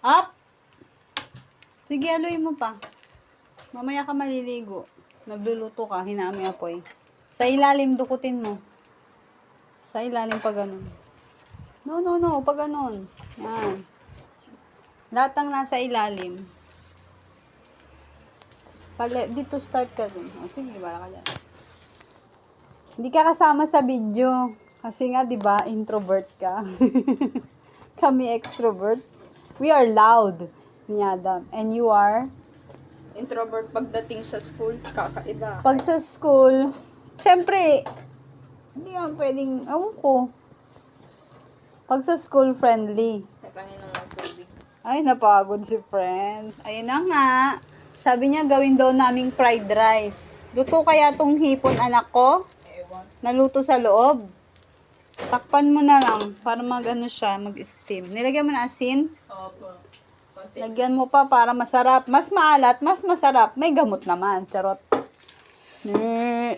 Up! Sige, haluin mo pa. Mamaya ka maliligo. Nagluluto ka, hinami apoy. Sa ilalim, dukutin mo. Sa ilalim pa ganun. No, pa ganun. Yan. Lahat ng nasa ilalim. Dito start ka dun. O, sige, bala ka dyan. Hindi ka kasama sa video. Kasi nga, di ba, introvert ka. Kami extrovert. We are loud. Ni Adam. And you are? Introvert pagdating sa school, kakaiba. Pag sa school, syempre, hindi naman pwedeng, ewan ko. Pag sa school, friendly. Nakangin ng tubig. Ay, napagod si friend. Ayun na nga. Sabi niya, gawin daw naming fried rice. Luto kaya tong hipon, anak ko? Ewan. Naluto sa loob. Takpan mo na lang para mag-ano siya, mag-steam. Nilagyan mo na asin. Opo. Konti. Lagyan mo pa para masarap. Mas maalat, mas masarap. May gamot naman. Charot.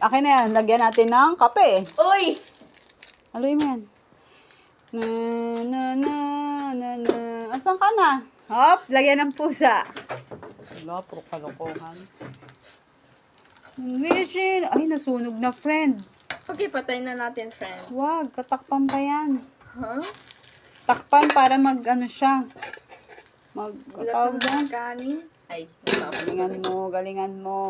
Akin na yan. Lagyan natin ng kape. Uy! Haluin mo yan. Asan ka na? Hop, lagyan ng pusa. Wala, puro kalokohan. Vision. Ay, nasunog na, friend. Okay, patay na natin, friend. Wag, tatakpan pa yan. Huh? Takpan para mag-ano siya. Tawag Tawag dyan. kanin. Ay, Galingan mo, galingan mo.